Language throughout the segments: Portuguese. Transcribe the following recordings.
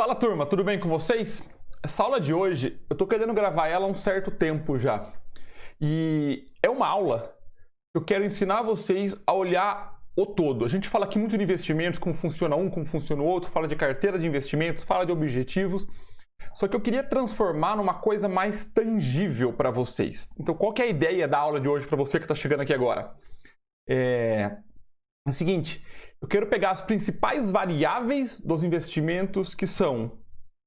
Fala turma, tudo bem com vocês? Essa aula de hoje, eu tô querendo gravar ela há um certo tempo já. E é uma aula que eu quero ensinar vocês a olhar o todo. A gente fala aqui muito de investimentos, como funciona um, como funciona o outro, fala de carteira de investimentos, fala de objetivos. Só que eu queria transformar numa coisa mais tangível para vocês. Então, qual que é a ideia da aula de hoje para você que está chegando aqui agora? É o seguinte, eu quero pegar as principais variáveis dos investimentos que são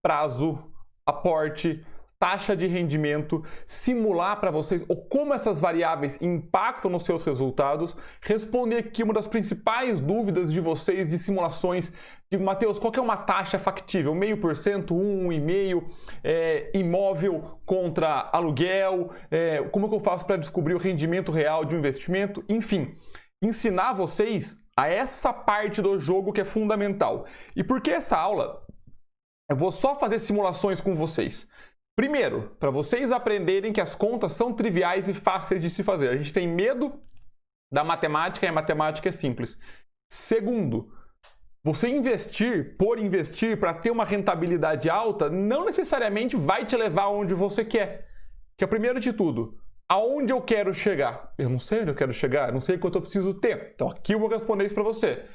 prazo, aporte, taxa de rendimento, simular para vocês como essas variáveis impactam nos seus resultados, responder aqui uma das principais dúvidas de vocês de simulações. Digo, Matheus, qual que é uma taxa factível? 0,5%, 1,5%, imóvel contra aluguel, como que eu faço para descobrir o rendimento real de um investimento? Enfim, ensinar vocês a essa parte do jogo que é fundamental. E por que essa aula? Eu vou só fazer simulações com vocês. Primeiro, para vocês aprenderem que as contas são triviais e fáceis de se fazer. A gente tem medo da matemática e a matemática é simples. Segundo, você investir para ter uma rentabilidade alta não necessariamente vai te levar aonde você quer. Que é o primeiro de tudo. Aonde eu quero chegar? Eu não sei onde eu quero chegar, não sei quanto eu preciso ter. Então aqui eu vou responder isso para você.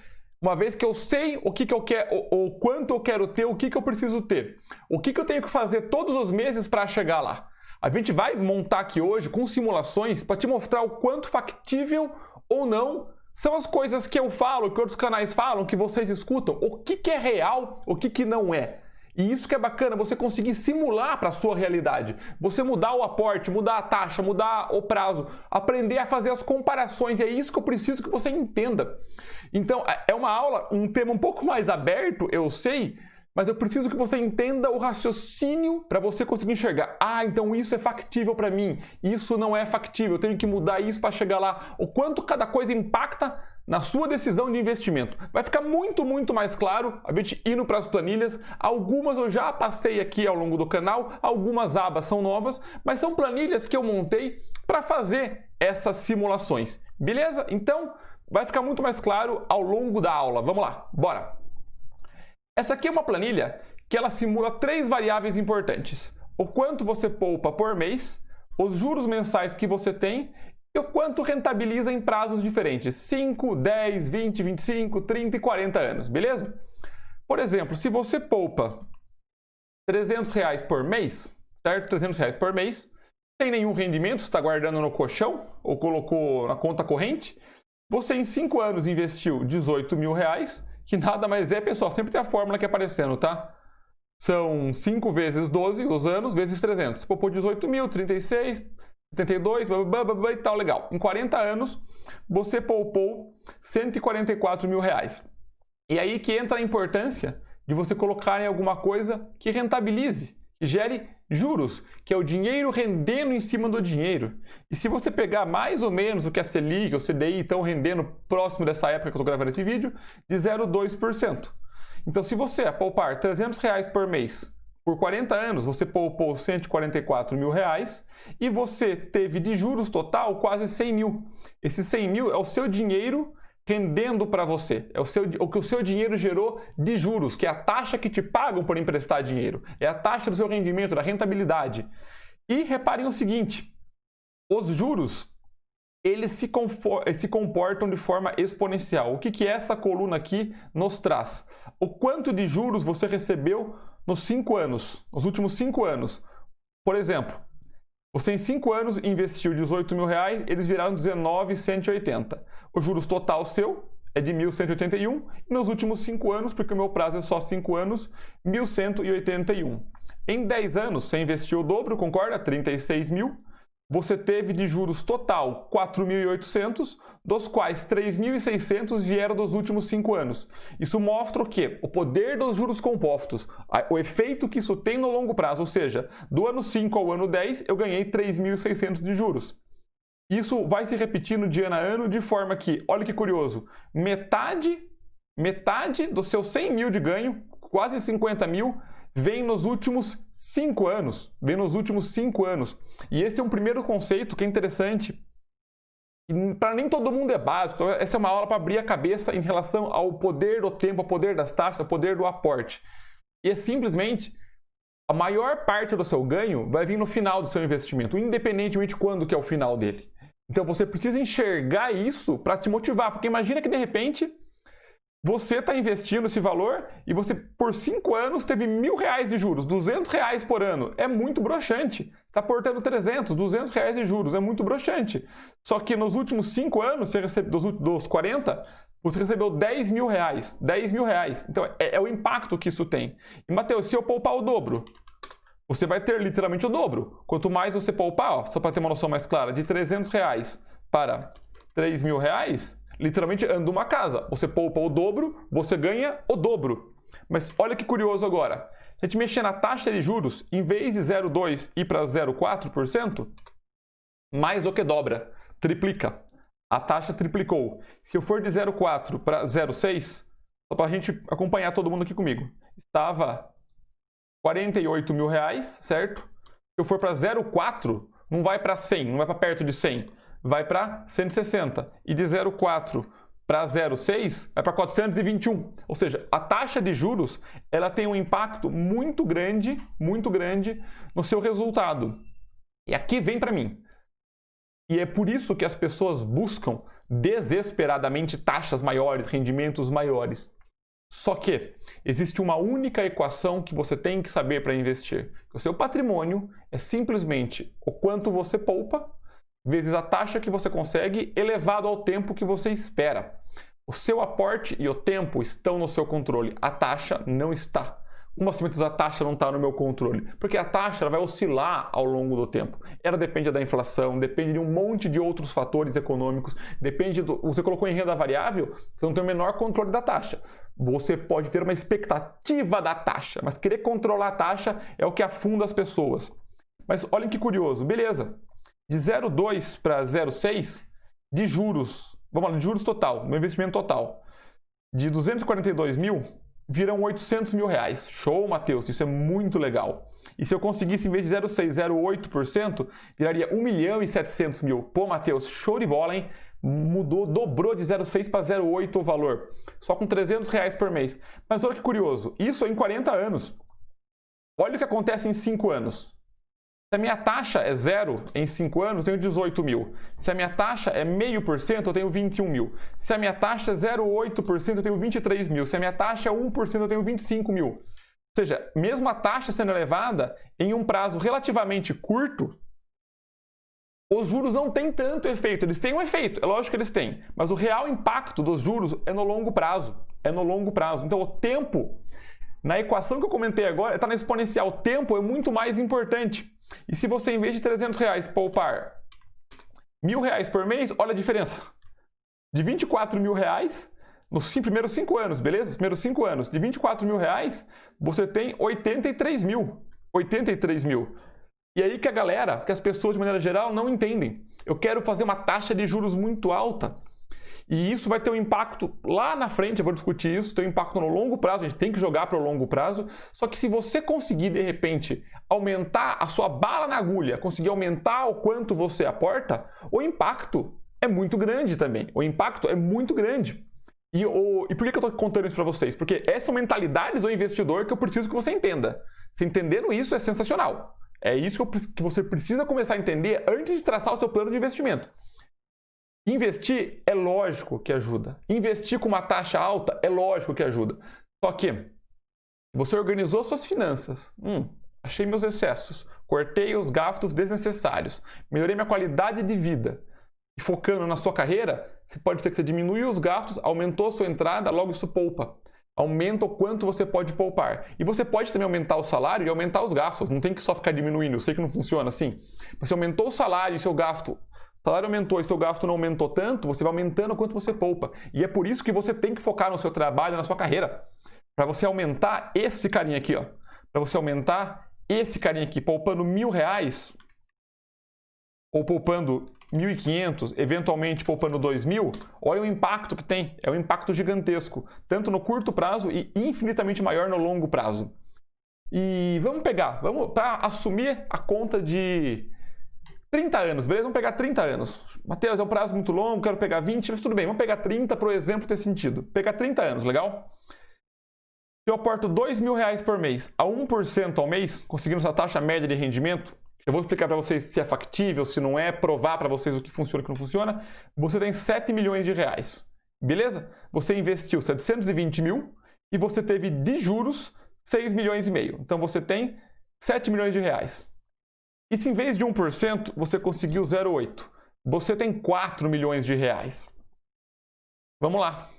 Uma vez que eu sei o que eu quero, ou quanto eu quero ter, o que eu preciso ter. O que eu tenho que fazer todos os meses para chegar lá. A gente vai montar aqui hoje com simulações para te mostrar o quanto factível ou não são as coisas que eu falo, que outros canais falam, que vocês escutam. O que é real, o que não é. E isso que é bacana, você conseguir simular para a sua realidade. Você mudar o aporte, mudar a taxa, mudar o prazo, aprender a fazer as comparações. E é isso que eu preciso que você entenda. Então, é uma aula, um tema um pouco mais aberto, eu sei, mas eu preciso que você entenda o raciocínio para você conseguir enxergar. Ah, então isso é factível para mim, isso não é factível, eu tenho que mudar isso para chegar lá. O quanto cada coisa impacta na sua decisão de investimento. Vai ficar muito mais claro a gente indo para as planilhas. Algumas eu já passei aqui ao longo do canal, algumas abas são novas, mas são planilhas que eu montei para fazer essas simulações. Beleza? Então, vai ficar muito mais claro ao longo da aula. Vamos lá, bora! Essa aqui é uma planilha que ela simula 3 variáveis importantes. O quanto você poupa por mês, os juros mensais que você tem e o quanto rentabiliza em prazos diferentes, 5, 10, 20, 25, 30 e 40 anos, beleza? Por exemplo, se você poupa R$300 por mês, certo? R$300 por mês, sem nenhum rendimento, está guardando no colchão ou colocou na conta corrente, você em 5 anos investiu R$18 mil, que nada mais é, pessoal, sempre tem a fórmula aqui aparecendo, tá? São 5 vezes 12, os anos, vezes 300. Você poupou 18 mil, 36, 72, e tal, legal. Em 40 anos, você poupou R$144 mil. E aí que entra a importância de você colocar em alguma coisa que rentabilize, que gere juros, que é o dinheiro rendendo em cima do dinheiro. E se você pegar mais ou menos o que a Selic, o CDI estão rendendo próximo dessa época que eu estou gravando esse vídeo, de 0,2%. Então, se você poupar R$300 por mês por 40 anos, você poupou R$144 mil e você teve de juros total quase 100 mil. Esse 100 mil é o seu dinheiro rendendo para você. É o que o seu dinheiro gerou de juros, que é a taxa que te pagam por emprestar dinheiro. É a taxa do seu rendimento, da rentabilidade. E reparem o seguinte, os juros, eles se comportam de forma exponencial. O que essa coluna aqui nos traz? O quanto de juros você recebeu nos 5 anos, nos últimos 5 anos. Por exemplo, você em 5 anos investiu R$18 mil, eles viraram R$19.180. O juros total seu é de R$1.181 e nos últimos 5 anos, porque o meu prazo é só 5 anos, R$1.181. Em 10 anos, você investiu o dobro, concorda? 36 mil. Você teve de juros total 4.800, dos quais 3.600 vieram dos últimos 5 anos. Isso mostra o quê? O poder dos juros compostos, o efeito que isso tem no longo prazo, ou seja, do ano 5 ao ano 10 eu ganhei 3.600 de juros. Isso vai se repetindo de ano a ano de forma que, olha que curioso, metade dos seus 100 mil de ganho, quase 50 mil, vem nos últimos 5 anos. E esse é um primeiro conceito que é interessante. Para nem todo mundo é básico. Então, essa é uma aula para abrir a cabeça em relação ao poder do tempo, ao poder das taxas, ao poder do aporte. E é simplesmente a maior parte do seu ganho vai vir no final do seu investimento, independentemente de quando que é o final dele. Então você precisa enxergar isso para te motivar, porque imagina que de repente você está investindo esse valor e você por 5 anos teve R$1.000 de juros, R$200 por ano. É muito broxante. Você está aportando 300, R$200 de juros, é muito broxante. Só que nos últimos 5 anos, você recebeu, dos 40, você recebeu R$10.000. R$10.000. Então é o impacto que isso tem. E Matheus, se eu poupar o dobro, você vai ter literalmente o dobro. Quanto mais você poupar, ó, só para ter uma noção mais clara, de R$300 para R$3.000, literalmente anda uma casa. Você poupa o dobro, você ganha o dobro. Mas olha que curioso agora. Se a gente mexer na taxa de juros, em vez de 0,2 ir para 0,4%, mais do que dobra, triplica. A taxa triplicou. Se eu for de 0,4 para 0,6, só para a gente acompanhar todo mundo aqui comigo, estava R$48.000, certo? Se eu for para 0,4, não vai para 100, não vai para perto de 100, vai para 160. E de 0,4 para 0,6 vai para 421. Ou seja, a taxa de juros ela tem um impacto muito grande no seu resultado. E aqui vem para mim. E é por isso que as pessoas buscam desesperadamente taxas maiores, rendimentos maiores. Só que existe uma única equação que você tem que saber para investir. O seu patrimônio é simplesmente o quanto você poupa vezes a taxa que você consegue elevado ao tempo que você espera. O seu aporte e o tempo estão no seu controle. A taxa não está. Como assim, a taxa não está no meu controle? Porque a taxa ela vai oscilar ao longo do tempo. Ela depende da inflação, depende de um monte de outros fatores econômicos, depende do... Você colocou em renda variável, você não tem o menor controle da taxa. Você pode ter uma expectativa da taxa, mas querer controlar a taxa é o que afunda as pessoas. Mas olhem que curioso, beleza. De 0,2 para 0,6 de juros, vamos lá, de juros total, meu investimento total, de 242 mil, viram R$800.000. Show, Matheus, isso é muito legal. E se eu conseguisse, em vez de 0,6, 0,8%, viraria 1.700.000. Pô, Matheus, show de bola, hein? Mudou, dobrou de 0,6 para 0,8 o valor. Só com R$300 por mês. Mas olha que curioso, isso em 40 anos. Olha o que acontece em 5 anos. Se a minha taxa é 0 em 5 anos, eu tenho 18 mil. Se a minha taxa é 0,5%, eu tenho 21 mil. Se a minha taxa é 0,8%, eu tenho 23 mil. Se a minha taxa é 1%, eu tenho 25 mil. Ou seja, mesmo a taxa sendo elevada, em um prazo relativamente curto, os juros não têm tanto efeito. Eles têm um efeito, é lógico que eles têm. Mas o real impacto dos juros é no longo prazo. É no longo prazo. Então, o tempo, na equação que eu comentei agora, está na exponencial. O tempo é muito mais importante. E se você, em vez de R$300, poupar R$1.000 por mês, olha a diferença. De R$24.000 nos primeiros 5 anos, beleza? Os primeiros 5 anos. De R$24.000, você tem 83 mil. 83 mil. E aí que a galera, que as pessoas de maneira geral não entendem. Eu quero fazer uma taxa de juros muito alta. E isso vai ter um impacto lá na frente, eu vou discutir isso, tem um impacto no longo prazo, a gente tem que jogar para o longo prazo. Só que se você conseguir, de repente, aumentar a sua bala na agulha, conseguir aumentar o quanto você aporta, o impacto é muito grande também. O impacto é muito grande. E por que eu estou contando isso para vocês? Porque essa mentalidade do investidor que eu preciso que você entenda. Se entendendo isso, é sensacional. É isso que você precisa começar a entender antes de traçar o seu plano de investimento. Investir é lógico que ajuda. Investir com uma taxa alta é lógico que ajuda. Só que você organizou suas finanças. Achei meus excessos. Cortei os gastos desnecessários. Melhorei minha qualidade de vida. E focando na sua carreira, pode ser que você diminuiu os gastos, aumentou a sua entrada, logo isso poupa. Aumenta o quanto você pode poupar. E você pode também aumentar o salário e aumentar os gastos. Não tem que só ficar diminuindo. Eu sei que não funciona assim. Você aumentou o salário e seu gasto... O salário aumentou e seu gasto não aumentou tanto, você vai aumentando o quanto você poupa. E é por isso que você tem que focar no seu trabalho, na sua carreira. Para você aumentar esse carinha aqui, ó. Para você aumentar esse carinha aqui, poupando R$1.000 ou poupando 1.500, eventualmente poupando 2.000, olha o impacto que tem. É um impacto gigantesco, tanto no curto prazo e infinitamente maior no longo prazo. E vamos para assumir a conta de 30 anos, beleza? Vamos pegar 30 anos. Matheus, é um prazo muito longo, quero pegar 20, mas tudo bem, vamos pegar 30 para o exemplo ter sentido. Pegar 30 anos, legal? Se eu aporto R$2.000 por mês a 1% ao mês, conseguindo essa taxa média de rendimento, eu vou explicar para vocês se é factível, se não é, provar para vocês o que funciona e o que não funciona, você tem R$7 milhões. Beleza? Você investiu 720 mil e você teve de juros 6,5 milhões. Então você tem R$7 milhões. E se em vez de 1% você conseguiu 0,8, você tem R$4 milhões. Vamos lá.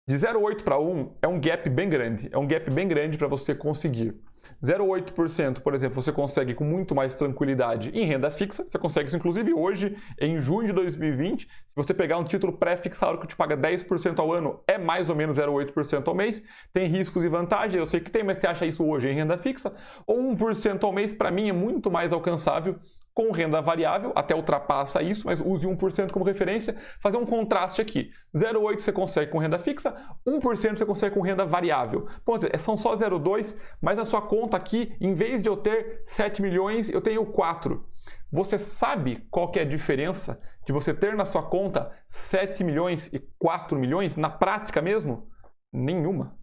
De 0,8 para 1 é um gap bem grande. É um gap bem grande para você conseguir. 0,8%, por exemplo, você consegue com muito mais tranquilidade em renda fixa. Você consegue isso, inclusive, hoje, em junho de 2020. Se você pegar um título pré-fixado que te paga 10% ao ano, é mais ou menos 0,8% ao mês. Tem riscos e vantagens, eu sei que tem, mas você acha isso hoje em renda fixa? Ou 1% ao mês, para mim, é muito mais alcançável com renda variável, até ultrapassa isso, mas use 1% como referência, fazer um contraste aqui. 0,8% você consegue com renda fixa, 1% você consegue com renda variável. Ponto, são só 0,2%, mas na sua conta aqui, em vez de eu ter 7 milhões, eu tenho 4. Você sabe qual que é a diferença de você ter na sua conta 7 milhões e 4 milhões, na prática mesmo? Nenhuma.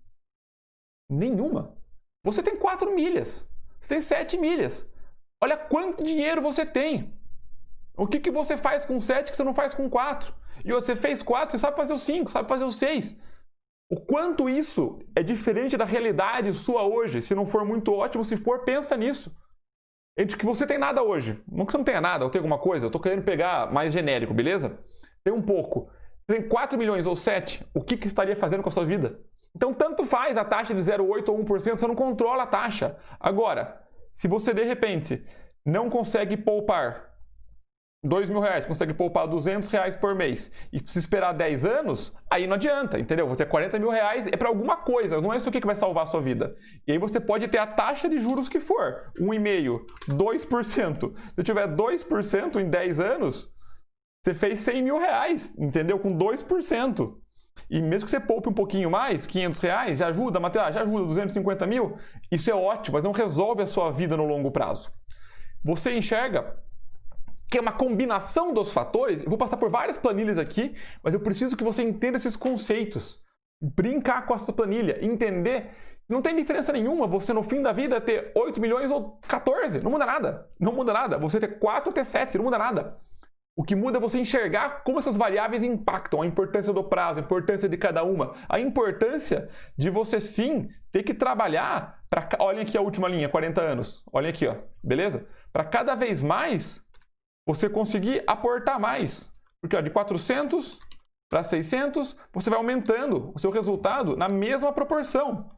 Nenhuma. Você tem 4 milhas, você tem 7 milhas. Olha quanto dinheiro você tem. O que você faz com 7 que você não faz com 4? E você fez 4, você sabe fazer o 5, sabe fazer o 6. O quanto isso é diferente da realidade sua hoje. Se não for muito ótimo, se for, pensa nisso. Entre que você tem nada hoje. Não que você não tenha nada, ou tem alguma coisa. Eu estou querendo pegar mais genérico, beleza? Tem um pouco. Tem 4 milhões ou 7, o que estaria fazendo com a sua vida? Então, tanto faz a taxa de 0,8 ou 1%, você não controla a taxa. Agora, se você, de repente, não consegue poupar R$2.000, consegue poupar R$200 por mês e se esperar 10 anos, aí não adianta, entendeu? Você ter R$40 mil é para alguma coisa, não é isso aqui que vai salvar a sua vida. E aí você pode ter a taxa de juros que for, 1,5%, 2%. Se tiver 2% em 10 anos, você fez R$100 mil, entendeu? Com 2%. E mesmo que você poupe um pouquinho mais, R$500, já ajuda, Matheus, já ajuda, 250 mil, isso é ótimo, mas não resolve a sua vida no longo prazo. Você enxerga que é uma combinação dos fatores. Eu vou passar por várias planilhas aqui, mas eu preciso que você entenda esses conceitos. Brincar com essa planilha, entender que não tem diferença nenhuma você no fim da vida ter 8 milhões ou 14, não muda nada. Não muda nada. Você ter 4 ou ter 7, não muda nada. O que muda é você enxergar como essas variáveis impactam, a importância do prazo, a importância de cada uma, a importância de você sim ter que trabalhar para... Olhem aqui a última linha, 40 anos. Olhem aqui, ó, beleza? Para cada vez mais você conseguir aportar mais. Porque ó, de 400 para 600, você vai aumentando o seu resultado na mesma proporção.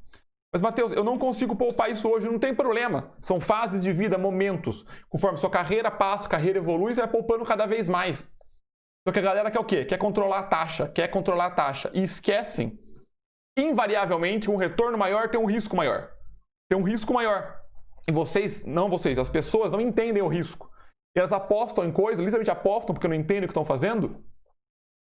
Mas, Matheus, eu não consigo poupar isso hoje, não tem problema. São fases de vida, momentos. Conforme sua carreira passa, a carreira evolui, você vai poupando cada vez mais. Só que a galera quer o quê? Quer controlar a taxa, quer controlar a taxa. E esquecem, invariavelmente, um retorno maior tem um risco maior. Tem um risco maior. E as pessoas não entendem o risco. E elas apostam em coisas, literalmente apostam porque não entendem o que estão fazendo,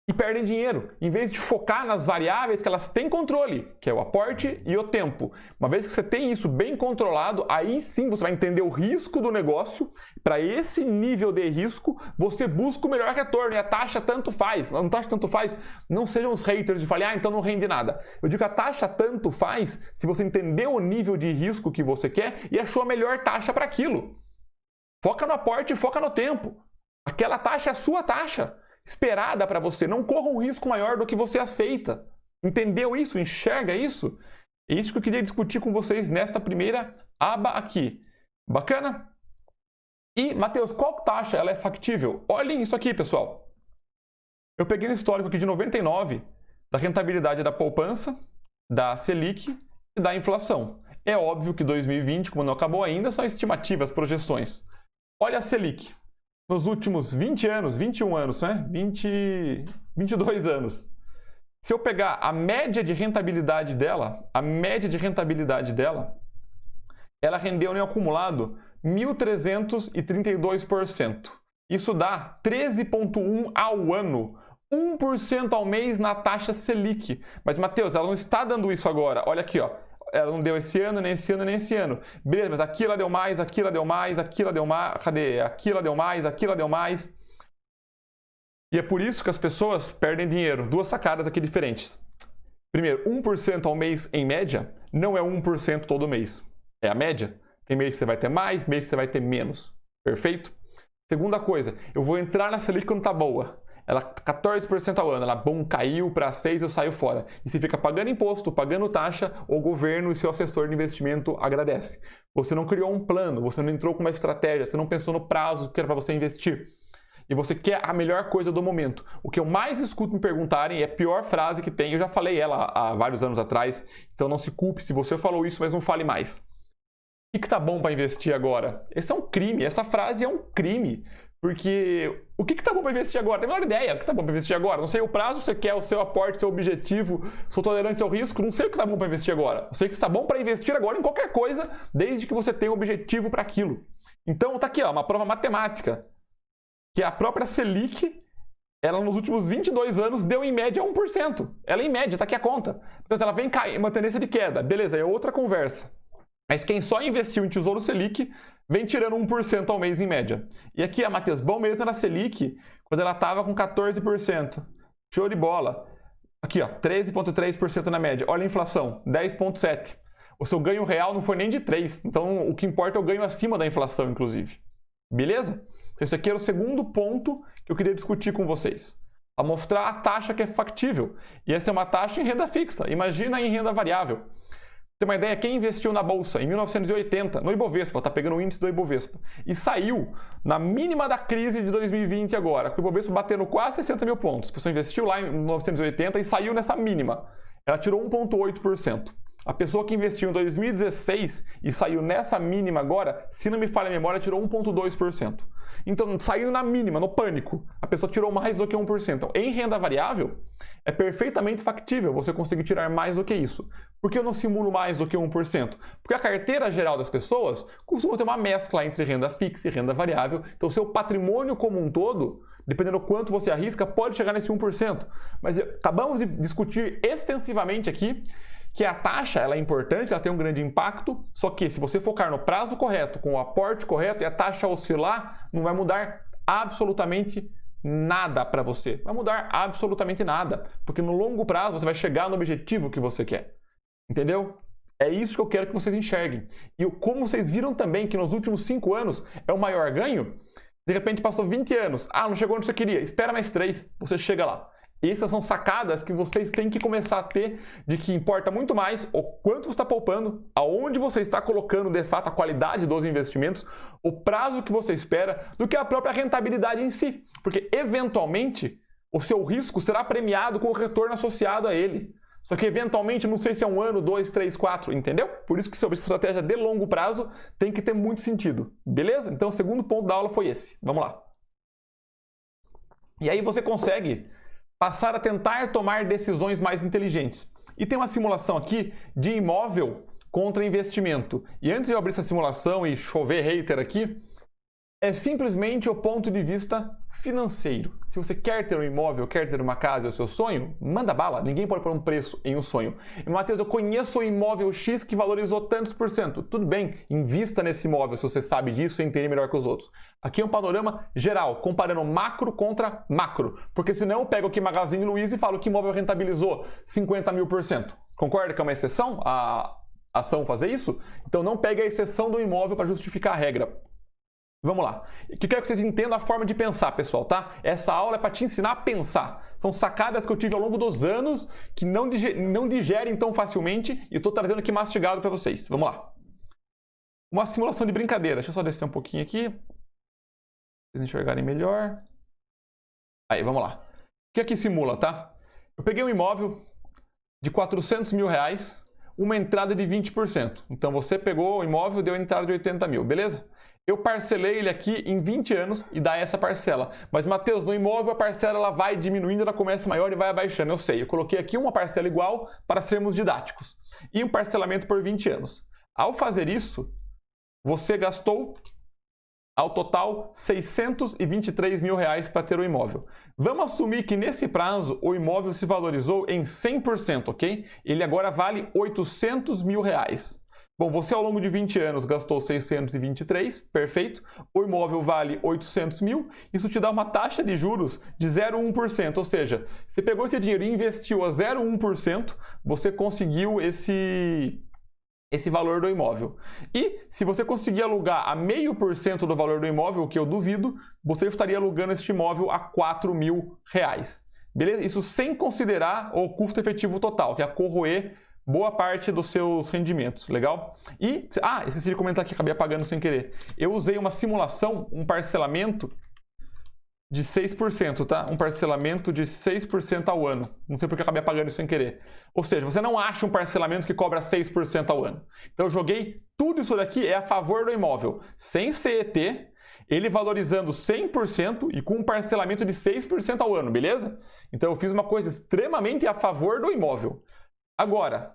e perdem dinheiro, em vez de focar nas variáveis que elas têm controle, que é o aporte e o tempo. Uma vez que você tem isso bem controlado, aí sim você vai entender o risco do negócio. Para esse nível de risco, você busca o melhor retorno, e a taxa tanto faz. Não taxa tanto faz, não sejam os haters de falar, então não rende nada. Eu digo que a taxa tanto faz se você entender o nível de risco que você quer e achou a melhor taxa para aquilo. Foca no aporte e foca no tempo. Aquela taxa é a sua taxa esperada para você. Não corra um risco maior do que você aceita. Entendeu isso? Enxerga isso? É isso que eu queria discutir com vocês nesta primeira aba aqui. Bacana? E, Matheus, qual taxa ela é factível? Olhem isso aqui, pessoal. Eu peguei no histórico aqui de 99 da rentabilidade da poupança, da Selic e da inflação. É óbvio que 2020, como não acabou ainda, são estimativas, projeções. Olha a Selic. Nos últimos 20 anos, 21 anos, né? 22 anos. Se eu pegar a média de rentabilidade dela, ela rendeu no acumulado 1.332%. Isso dá 13,1% ao ano. 1% ao mês na taxa Selic. Mas, Matheus, ela não está dando isso agora. Olha aqui, ó. Ela não deu esse ano, nem esse ano, nem esse ano. Beleza, mas aqui ela deu mais, aqui ela deu mais, aqui ela deu mais. Cadê? Aqui ela deu mais, aqui ela deu mais. E é por isso que as pessoas perdem dinheiro. Duas sacadas aqui diferentes. Primeiro, 1% ao mês em média não é 1% todo mês. É a média. Tem mês que você vai ter mais, mês que você vai ter menos. Perfeito? Segunda coisa, eu vou entrar na Selic quando tá boa. Ela 14% ao ano, ela caiu para 6%, eu saio fora. E você fica pagando imposto, pagando taxa, o governo e seu assessor de investimento agradece. Você não criou um plano, você não entrou com uma estratégia, você não pensou no prazo que era para você investir. E você quer a melhor coisa do momento. O que eu mais escuto me perguntarem é a pior frase que tem, eu já falei ela há vários anos atrás, então não se culpe se você falou isso, mas não fale mais. O que tá bom para investir agora? Esse é um crime, essa frase é um crime. Porque o que tá bom para investir agora? Tem a menor ideia. O que tá bom para investir agora? Não sei o prazo que você quer, o seu aporte, seu objetivo, sua tolerância ao risco. Não sei o que tá bom para investir agora. Eu sei que está bom para investir agora em qualquer coisa, desde que você tenha um objetivo para aquilo. Então tá aqui, ó, uma prova matemática. Que a própria Selic, ela nos últimos 22 anos deu em média 1%. Ela em média, tá aqui a conta. Portanto, ela vem cair, uma tendência de queda. Beleza, é outra conversa. Mas quem só investiu em Tesouro Selic vem tirando 1% ao mês em média. E aqui, a Matheus, bom mesmo na Selic, quando ela estava com 14%. Show de bola. Aqui, ó, 13,3% na média. Olha a inflação, 10,7%. O seu ganho real não foi nem de 3%. Então, o que importa é o ganho acima da inflação, inclusive. Beleza? Então, esse aqui era o segundo ponto que eu queria discutir com vocês. A mostrar a taxa que é factível. E essa é uma taxa em renda fixa. Imagina em renda variável. Pra ter uma ideia, quem investiu na Bolsa em 1980, no Ibovespa, está pegando o índice do Ibovespa, e saiu na mínima da crise de 2020 agora, com o Ibovespa batendo quase 60 mil pontos. A pessoa investiu lá em 1980 e saiu nessa mínima. Ela tirou 1,8%. A pessoa que investiu em 2016 e saiu nessa mínima agora, se não me falha a memória, tirou 1,2%. Então, saindo na mínima, no pânico, a pessoa tirou mais do que 1%. Então, em renda variável, é perfeitamente factível você conseguir tirar mais do que isso. Por que eu não simulo mais do que 1%? Porque a carteira geral das pessoas costuma ter uma mescla entre renda fixa e renda variável. Então, o seu patrimônio como um todo, dependendo do quanto você arrisca, pode chegar nesse 1%. Mas acabamos de discutir extensivamente aqui que a taxa ela é importante, ela tem um grande impacto, só que se você focar no prazo correto, com o aporte correto e a taxa oscilar, não vai mudar absolutamente nada para você. Vai mudar absolutamente nada, porque no longo prazo você vai chegar no objetivo que você quer. Entendeu? É isso que eu quero que vocês enxerguem. E como vocês viram também que nos últimos 5 anos é o maior ganho, de repente passou 20 anos, não chegou onde você queria, espera mais 3, você chega lá. Essas são sacadas que vocês têm que começar a ter, de que importa muito mais o quanto você está poupando, aonde você está colocando de fato a qualidade dos investimentos, o prazo que você espera, do que a própria rentabilidade em si. Porque eventualmente o seu risco será premiado com o retorno associado a ele. Só que eventualmente, não sei se é 1 ano, 2, 3, 4, entendeu? Por isso que sua estratégia de longo prazo tem que ter muito sentido. Beleza? Então o segundo ponto da aula foi esse. Vamos lá. E aí você consegue passar a tentar tomar decisões mais inteligentes. E tem uma simulação aqui de imóvel contra investimento. E antes de eu abrir essa simulação e chover hater aqui, é simplesmente o ponto de vista financeiro. Se você quer ter um imóvel, quer ter uma casa, é o seu sonho, manda bala. Ninguém pode pôr um preço em um sonho. E, Matheus, eu conheço o imóvel X que valorizou tantos por cento. Tudo bem, invista nesse imóvel se você sabe disso e entende melhor que os outros. Aqui é um panorama geral, comparando macro contra macro. Porque senão eu pego aqui Magazine Luiza e falo que imóvel rentabilizou 50 mil por cento. Concorda que é uma exceção a ação fazer isso? Então não pegue a exceção do imóvel para justificar a regra. Vamos lá. Eu quero que vocês entendam a forma de pensar, pessoal, tá? Essa aula é para te ensinar a pensar. São sacadas que eu tive ao longo dos anos que não digerem tão facilmente e eu estou trazendo aqui mastigado para vocês. Vamos lá. Uma simulação de brincadeira. Deixa eu só descer um pouquinho aqui. Para vocês enxergarem melhor. Aí, vamos lá. O que aqui simula, tá? Eu peguei um imóvel de 400 mil reais, uma entrada de 20%. Então você pegou o imóvel e deu entrada de 80 mil, beleza? Eu parcelei ele aqui em 20 anos e dá essa parcela. Mas, Matheus, no imóvel a parcela ela vai diminuindo, ela começa maior e vai abaixando. Eu sei, eu coloquei aqui uma parcela igual para sermos didáticos. E um parcelamento por 20 anos. Ao fazer isso, você gastou, ao total, 623 mil reais para ter o imóvel. Vamos assumir que nesse prazo o imóvel se valorizou em 100%, ok? Ele agora vale 800 mil reais. Bom, você ao longo de 20 anos gastou 623, perfeito. O imóvel vale 800 mil, isso te dá uma taxa de juros de 0,1%, ou seja, você pegou esse dinheiro e investiu a 0,1%, você conseguiu esse valor do imóvel. E se você conseguir alugar a 0,5% do valor do imóvel, o que eu duvido, você estaria alugando este imóvel a R$4.000. Beleza? Isso sem considerar o custo efetivo total, que é corroer boa parte dos seus rendimentos, legal? E, esqueci de comentar aqui, acabei apagando sem querer. Eu usei uma simulação, um parcelamento de 6%, tá? Um parcelamento de 6% ao ano. Não sei porque eu acabei apagando isso sem querer. Ou seja, você não acha um parcelamento que cobra 6% ao ano. Então eu joguei tudo isso daqui é a favor do imóvel, sem CET, ele valorizando 100% e com um parcelamento de 6% ao ano, beleza? Então eu fiz uma coisa extremamente a favor do imóvel. Agora,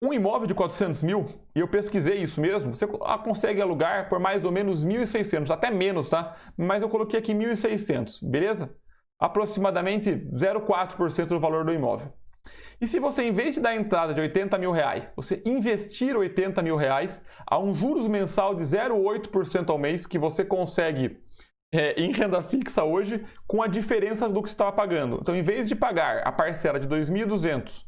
um imóvel de 400 mil, e eu pesquisei isso mesmo, você consegue alugar por mais ou menos 1.600, até menos, tá? Mas eu coloquei aqui 1.600, beleza? Aproximadamente 0,4% do valor do imóvel. E se você, em vez de dar entrada de 80 mil reais, você investir 80 mil reais a um juros mensal de 0,8% ao mês, que você consegue em renda fixa hoje, com a diferença do que você estava pagando. Então, em vez de pagar a parcela de 2.200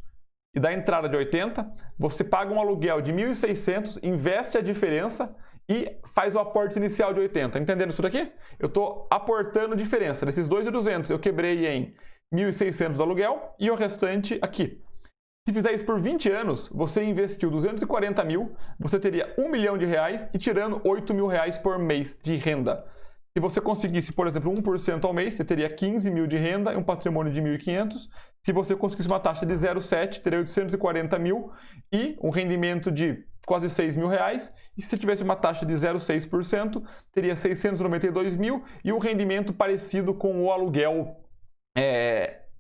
e dar entrada de 80, você paga um aluguel de 1.600, investe a diferença e faz o aporte inicial de 80. Entendendo isso daqui? Eu estou aportando diferença. Desses 2.200 eu quebrei em 1.600 do aluguel e o restante aqui. Se fizer isso por 20 anos, você investiu 240 mil, você teria 1 milhão de reais e tirando 8 mil reais por mês de renda. Se você conseguisse, por exemplo, 1% ao mês, você teria 15 mil de renda e um patrimônio de 1.500. Se você conseguisse uma taxa de 0,7, teria 840 mil e um rendimento de quase 6 mil reais. E se você tivesse uma taxa de 0,6%, teria 692 mil e um rendimento parecido com o aluguel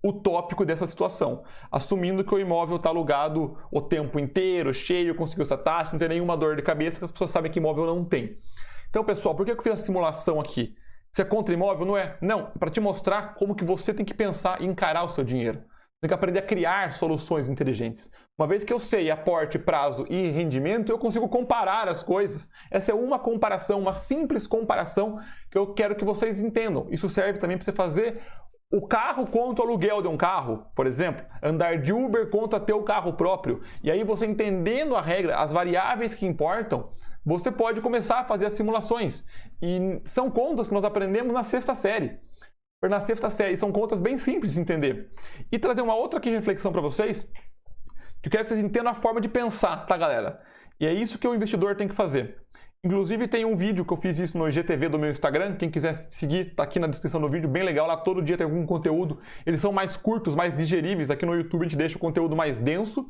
utópico dessa situação. Assumindo que o imóvel está alugado o tempo inteiro, cheio, conseguiu essa taxa, não tem nenhuma dor de cabeça, que as pessoas sabem que imóvel não tem. Então, pessoal, por que eu fiz a simulação aqui? Você é contra imóvel? Não é? Não, para te mostrar como que você tem que pensar e encarar o seu dinheiro. Tem que aprender a criar soluções inteligentes. Uma vez que eu sei aporte, prazo e rendimento, eu consigo comparar as coisas. Essa é uma comparação, uma simples comparação que eu quero que vocês entendam. Isso serve também para você fazer o carro contra o aluguel de um carro, por exemplo, andar de Uber contra ter o carro próprio. E aí você entendendo a regra, as variáveis que importam, você pode começar a fazer as simulações. E são contas que nós aprendemos na sexta série. Na sexta série, são contas bem simples de entender. E trazer uma outra aqui reflexão para vocês, que eu quero que vocês entendam a forma de pensar, tá, galera? E é isso que o investidor tem que fazer. Inclusive tem um vídeo que eu fiz isso no IGTV do meu Instagram, quem quiser seguir, tá aqui na descrição do vídeo, bem legal, lá todo dia tem algum conteúdo. Eles são mais curtos, mais digeríveis, aqui no YouTube a gente deixa o conteúdo mais denso.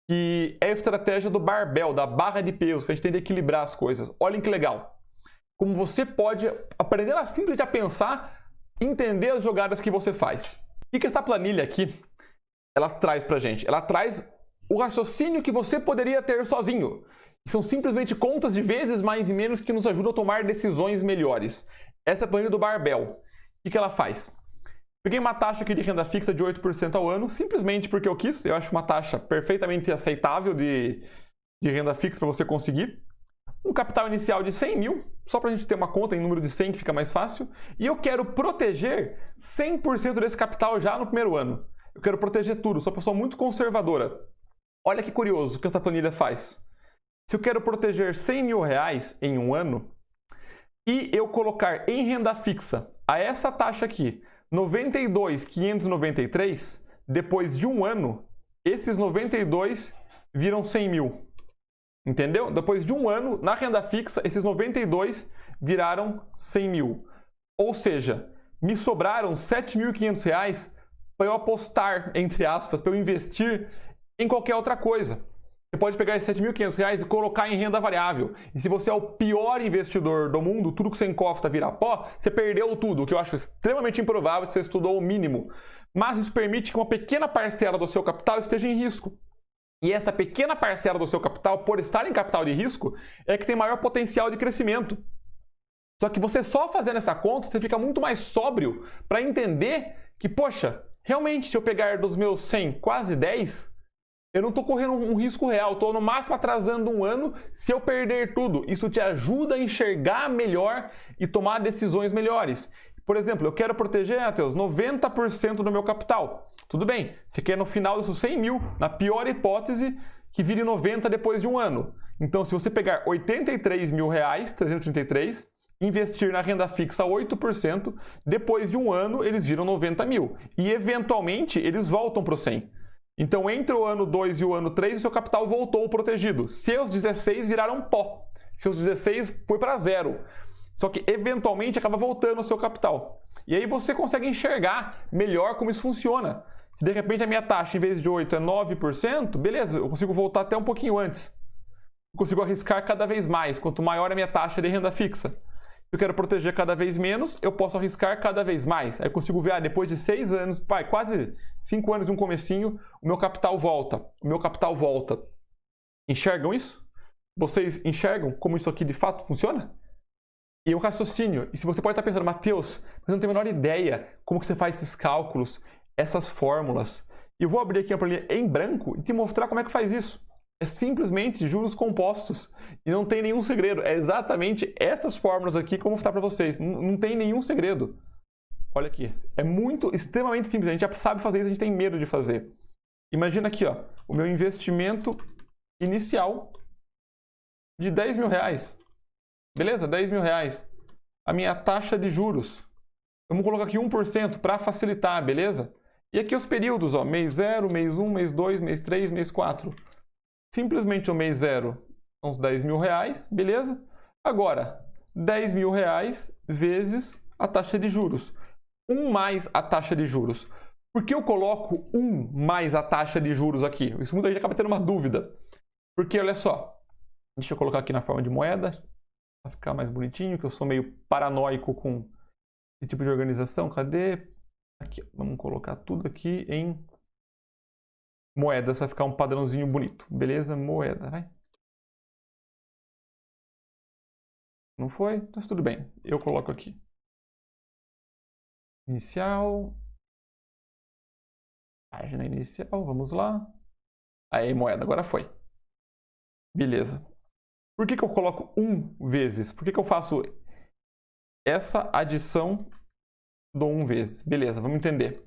Que é a estratégia do barbell, da barra de peso, que a gente tem de equilibrar as coisas. Olhem que legal. Como você pode aprender a simplesmente a pensar, entender as jogadas que você faz. O que essa planilha aqui, ela traz pra gente? Ela traz o raciocínio que você poderia ter sozinho. São simplesmente contas de vezes mais e menos que nos ajudam a tomar decisões melhores. Essa é a planilha do barbell. O que ela faz? Peguei uma taxa aqui de renda fixa de 8% ao ano, simplesmente porque eu quis. Eu acho uma taxa perfeitamente aceitável de renda fixa para você conseguir. Um capital inicial de 100 mil, só para a gente ter uma conta em número de 100 que fica mais fácil. E eu quero proteger 100% desse capital já no primeiro ano. Eu quero proteger tudo, sou uma pessoa muito conservadora. Olha que curioso o que essa planilha faz. Se eu quero proteger 100 mil reais em um ano e eu colocar em renda fixa a essa taxa aqui, 92.593, depois de um ano, esses 92 viram 100 mil. Entendeu? Depois de um ano, na renda fixa, esses 92 viraram 100 mil. Ou seja, me sobraram 7.500 reais para eu apostar, entre aspas, para eu investir em qualquer outra coisa. Você pode pegar esses 7.500 reais e colocar em renda variável. E se você é o pior investidor do mundo, tudo que você encosta vira pó, você perdeu tudo, o que eu acho extremamente improvável se você estudou o mínimo. Mas isso permite que uma pequena parcela do seu capital esteja em risco. E essa pequena parcela do seu capital, por estar em capital de risco, é que tem maior potencial de crescimento. Só que você só fazendo essa conta, você fica muito mais sóbrio para entender que, poxa, realmente se eu pegar dos meus 100, quase 10... Eu não estou correndo um risco real, estou no máximo atrasando um ano se eu perder tudo. Isso te ajuda a enxergar melhor e tomar decisões melhores. Por exemplo, eu quero proteger, Matheus, 90% do meu capital. Tudo bem, você quer no final disso 100 mil, na pior hipótese, que vire 90 depois de um ano. Então, se você pegar 83 mil reais, 333, investir na renda fixa 8%, depois de um ano eles viram 90 mil. E eventualmente eles voltam para o 100. Então, entre o ano 2 e o ano 3, o seu capital voltou protegido. Seus 16 viraram pó. Seus 16 foi para zero. Só que, eventualmente, acaba voltando o seu capital. E aí você consegue enxergar melhor como isso funciona. Se, de repente, a minha taxa, em vez de 8%, é 9%, beleza, eu consigo voltar até um pouquinho antes. Eu consigo arriscar cada vez mais, quanto maior a minha taxa de renda fixa. Se eu quero proteger cada vez menos, eu posso arriscar cada vez mais. Aí eu consigo ver, depois de 6 anos, quase 5 anos de um comecinho, o meu capital volta. O meu capital volta. Enxergam isso? Vocês enxergam como isso aqui de fato funciona? E o raciocínio. E se você pode estar pensando, Matheus, mas eu não tenho a menor ideia como que você faz esses cálculos, essas fórmulas. E eu vou abrir aqui uma planilha em branco e te mostrar como é que faz isso. É simplesmente juros compostos. E não tem nenhum segredo. É exatamente essas fórmulas aqui que eu vou mostrar para vocês. Não tem nenhum segredo. Olha aqui. É extremamente simples. A gente já sabe fazer isso, a gente tem medo de fazer. Imagina aqui, ó, o meu investimento inicial de 10 mil reais. Beleza? 10 mil reais. A minha taxa de juros. Vamos colocar aqui 1% para facilitar, beleza? E aqui os períodos, ó, mês 0, mês 1, mês 2, mês 3, mês 4. Simplesmente o mês 0 são os 10 mil reais, beleza? Agora, 10 mil reais vezes a taxa de juros. 1 mais a taxa de juros. Por que eu coloco 1 mais a taxa de juros aqui? Isso muita gente acaba tendo uma dúvida. Porque, olha só, deixa eu colocar aqui na forma de moeda, para ficar mais bonitinho, que eu sou meio paranoico com esse tipo de organização. Cadê? Aqui, vamos colocar tudo aqui em moeda, vai ficar um padrãozinho bonito. Beleza? Moeda, vai. Não foi? Então tudo bem. Eu coloco aqui. Inicial. Página inicial, vamos lá. Aí, moeda, agora foi. Beleza. Por que eu coloco 1 vezes? Por que eu faço essa adição do 1 vezes? Beleza, vamos entender.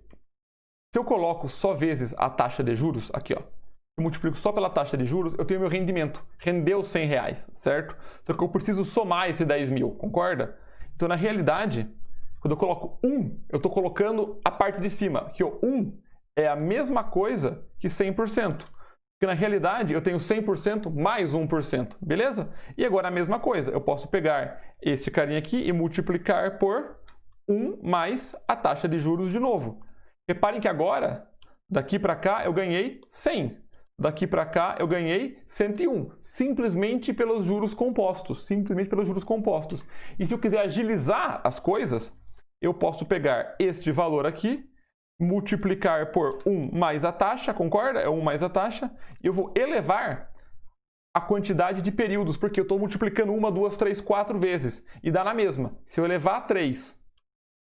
Se eu coloco só vezes a taxa de juros, aqui ó, eu multiplico só pela taxa de juros, eu tenho meu rendimento. Rendeu 100 reais, certo? Só que eu preciso somar esse 10 mil, concorda? Então, na realidade, quando eu coloco 1, eu estou colocando a parte de cima, que o 1 é a mesma coisa que 100%. Porque na realidade eu tenho 100% mais 1%, beleza? E agora a mesma coisa, eu posso pegar esse carinha aqui e multiplicar por 1 mais a taxa de juros de novo. Reparem que agora, daqui para cá, eu ganhei 100. Daqui para cá, eu ganhei 101. Simplesmente pelos juros compostos. Simplesmente pelos juros compostos. E se eu quiser agilizar as coisas, eu posso pegar este valor aqui, multiplicar por 1 mais a taxa, concorda? É 1 mais a taxa. E eu vou elevar a quantidade de períodos, porque eu estou multiplicando 1, 2, 3, 4 vezes. E dá na mesma. Se eu elevar a 3...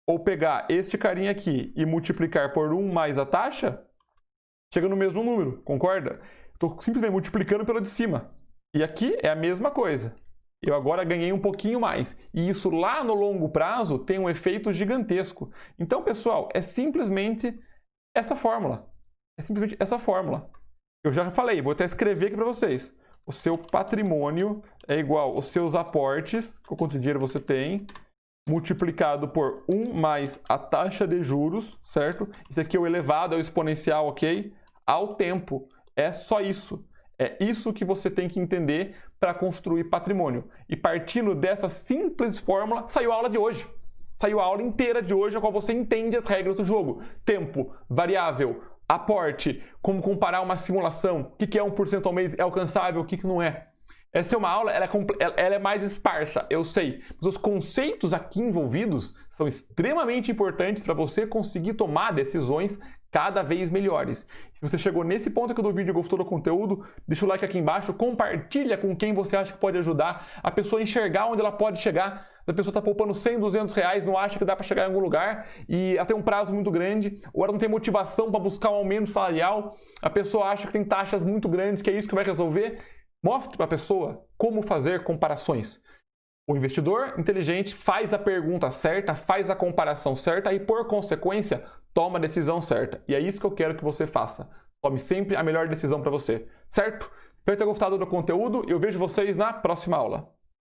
ou pegar este carinha aqui e multiplicar por 1 mais a taxa, chega no mesmo número, concorda? Estou simplesmente multiplicando pelo de cima. E aqui é a mesma coisa. Eu agora ganhei um pouquinho mais. E isso lá no longo prazo tem um efeito gigantesco. Então, pessoal, é simplesmente essa fórmula. É simplesmente essa fórmula. Eu já falei, vou até escrever aqui para vocês. O seu patrimônio é igual aos seus aportes, quanto dinheiro você tem, multiplicado por 1 mais a taxa de juros, certo? Isso aqui é o elevado, é o exponencial, ok? Ao tempo. É só isso. É isso que você tem que entender para construir patrimônio. E partindo dessa simples fórmula, saiu a aula de hoje. Saiu a aula inteira de hoje, na qual você entende as regras do jogo. Tempo, variável, aporte, como comparar uma simulação, o que é 1% ao mês é alcançável, o que não é. Essa é uma aula, ela é mais esparsa, eu sei. Mas os conceitos aqui envolvidos são extremamente importantes para você conseguir tomar decisões cada vez melhores. Se você chegou nesse ponto aqui do vídeo e gostou do conteúdo, deixa o like aqui embaixo, compartilha com quem você acha que pode ajudar a pessoa a enxergar onde ela pode chegar. A pessoa está poupando 100, 200 reais, não acha que dá para chegar em algum lugar e ela tem um prazo muito grande, ou ela não tem motivação para buscar um aumento salarial, a pessoa acha que tem taxas muito grandes, que é isso que vai resolver. Mostre para a pessoa como fazer comparações. O investidor inteligente faz a pergunta certa, faz a comparação certa e, por consequência, toma a decisão certa. E é isso que eu quero que você faça. Tome sempre a melhor decisão para você, certo? Espero ter gostado do conteúdo e eu vejo vocês na próxima aula.